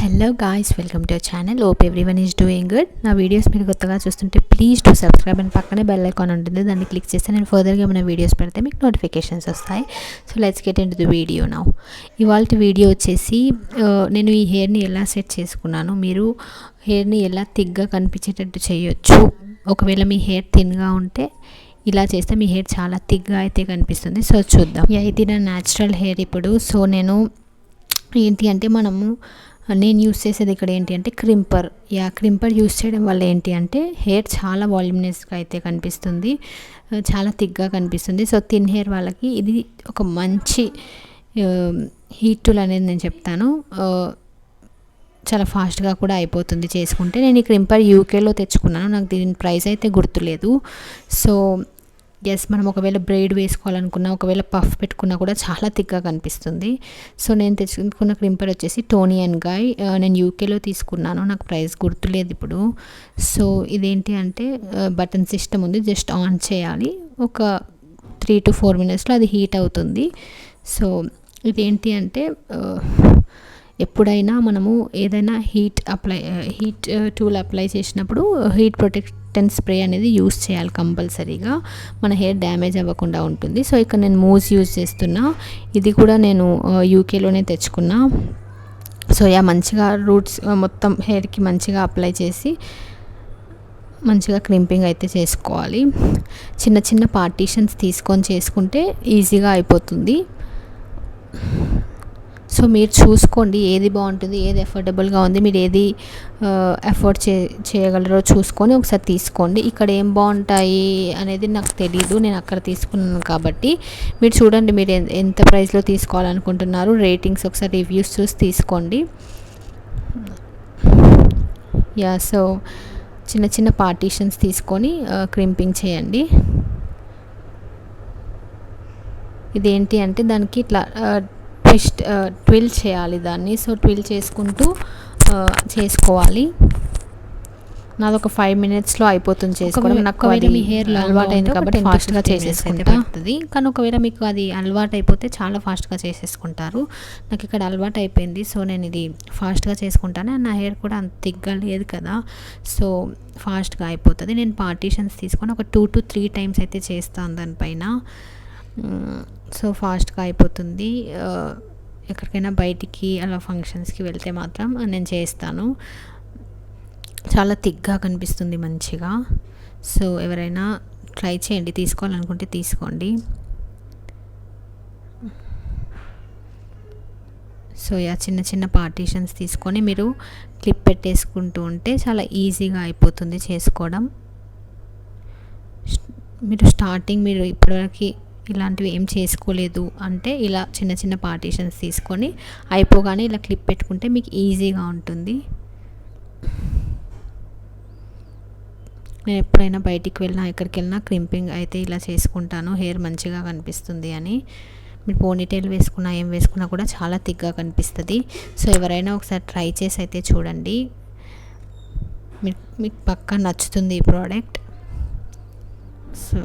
Hello guys, welcome to our channel. Hope everyone is doing good. నా videos మీరు కొత్తగా చూస్తుంటే ప్లీజ్ టు సబ్స్క్రైబ్ అండ్ పక్కనే bell icon ఉంటుంది, దాన్ని క్లిక్ చేస్తే నేను ఫర్దర్గా ఏమైనా వీడియోస్ పెడితే మీకు నోటిఫికేషన్స్ వస్తాయి. So let's get in to the video now. ఇవాళ వీడియో వచ్చేసి నేను ఈ హెయిర్ని ఎలా సెట్ చేసుకున్నాను, మీరు హెయిర్ని ఎలా థిక్గా కనిపించేటట్టు చేయొచ్చు. ఒకవేళ మీ హెయిర్ థిన్గా ఉంటే ఇలా చేస్తే మీ హెయిర్ చాలా థిక్గా అయితే కనిపిస్తుంది. సో చూద్దాం. ఇది నా న్యాచురల్ హెయిర్ ఇప్పుడు. సో ఏంటి అంటే నేను యూస్ చేసేది ఇక్కడ ఏంటి అంటే క్రింపర్ యూస్ చేయడం వల్ల ఏంటి అంటే హెయిర్ చాలా వాల్యూమినస్గా అయితే కనిపిస్తుంది, చాలా థిక్గా కనిపిస్తుంది. సో థిన్ హెయిర్ వాళ్ళకి ఇది ఒక మంచి హీట్ టూల్ అనేది నేను చెప్తాను. చాలా ఫాస్ట్గా కూడా అయిపోతుంది చేసుకుంటే. నేను ఈ క్రింపర్ యూకేలో తెచ్చుకున్నాను, నాకు దీని ప్రైస్ అయితే గుర్తులేదు. సో మనం ఒకవేళ బ్రైడ్ వేసుకోవాలనుకున్నా, ఒకవేళ పఫ్ పెట్టుకున్నా కూడా చాలా థిక్గా కనిపిస్తుంది. సో నేను తెచ్చుకున్న క్రింపర్ వచ్చేసి టోనీ అండ్ గాయ్. నేను యూకేలో తీసుకున్నాను, నాకు ప్రైస్ గుర్తులేదు ఇప్పుడు. సో ఇదేంటి అంటే బటన్ సిస్టమ్ ఉంది, జస్ట్ ఆన్ చేయాలి, ఒక 3 to 4 minutesలో అది హీట్ అవుతుంది. సో ఇదేంటి అంటే ఎప్పుడైనా మనము ఏదైనా హీట్ టూల్ అప్లై చేసినప్పుడు హీట్ ప్రొటెక్టెంట్ స్ప్రే అనేది యూస్ చేయాలి కంపల్సరీగా, మన హెయిర్ డ్యామేజ్ అవ్వకుండా ఉంటుంది. సో ఇక్కడ నేను మూస్ యూజ్ చేస్తున్నా, ఇది కూడా నేను యూకేలోనే తెచ్చుకున్నా. సో మంచిగా రూట్స్ మొత్తం హెయిర్కి మంచిగా అప్లై చేసి మంచిగా క్రింపింగ్ అయితే చేసుకోవాలి. చిన్న చిన్న పార్టీషన్స్ తీసుకొని చేసుకుంటే ఈజీగా అయిపోతుంది. సో మీరు చూసుకోండి ఏది బాగుంటుంది, ఏది అఫోర్డబుల్గా ఉంది, మీరు ఏది అఫోర్డ్ చేయగలరో చూసుకొని ఒకసారి తీసుకోండి. ఇక్కడ ఏం బాగుంటాయి అనేది నాకు తెలీదు, నేను అక్కడ తీసుకున్నాను కాబట్టి. మీరు చూడండి, మీరు ఎంత ప్రైస్లో తీసుకోవాలనుకుంటున్నారు, రేటింగ్స్ ఒకసారి రివ్యూస్ చూసి తీసుకోండి. సో చిన్న చిన్న పార్టీషన్స్ తీసుకొని క్రింపింగ్ చేయండి. ఇదేంటి అంటే దానికి ఇట్లా ట్విల్ చేయాలి దాన్ని. సో ట్విల్ చేసుకుంటూ చేసుకోవాలి. నాది ఒక 5 minutesలో అయిపోతుంది చేసుకోవడం. నాకు అది మీ హెయిర్ అలవాటు అయింది కాబట్టి ఫాస్ట్గా చేసేసుకుంటుంది. కానీ ఒకవేళ మీకు అది అలవాటు అయిపోతే చాలా ఫాస్ట్గా చేసేసుకుంటారు. నాకు ఇక్కడ అలవాటు అయిపోయింది, సో నేను ఇది ఫాస్ట్గా చేసుకుంటాను. నా హెయిర్ కూడా అంత థిక్గా లేదు కదా, సో ఫాస్ట్గా అయిపోతుంది. నేను పార్టీషన్స్ తీసుకొని ఒక 2 to 3 times అయితే చేస్తాను దానిపైన. సో ఫాస్ట్గా అయిపోతుంది. ఎక్కడికైనా బయటికి అలా ఫంక్షన్స్కి వెళ్తే మాత్రం నేను చేస్తాను. చాలా థిక్గా కనిపిస్తుంది మంచిగా. సో ఎవరైనా ట్రై చేయండి, తీసుకోవాలనుకుంటే తీసుకోండి. సో చిన్న చిన్న పార్టీషన్స్ తీసుకొని మీరు క్లిప్ పెట్టేసుకుంటూ ఉంటే చాలా ఈజీగా అయిపోతుంది చేసుకోవడం. మీరు ఇప్పటివరకు ఇలాంటివి ఏం చేసుకోలేదు అంటే ఇలా చిన్న చిన్న పార్టీషన్స్ తీసుకొని అయిపోగానే ఇలా క్లిప్ పెట్టుకుంటే మీకు ఈజీగా ఉంటుంది. నేను ఎప్పుడైనా బయటికి వెళ్ళినా ఎక్కడికి వెళ్ళినా క్రింపింగ్ అయితే ఇలా చేసుకుంటాను, హెయిర్ మంచిగా కనిపిస్తుంది అని. మీరు పోనీటైల్ వేసుకున్నా ఏం వేసుకున్నా కూడా చాలా థిక్గా కనిపిస్తుంది. సో ఎవరైనా ఒకసారి ట్రై చేసి అయితే చూడండి, మీకు పక్కా నచ్చుతుంది ఈ ప్రోడక్ట్. సో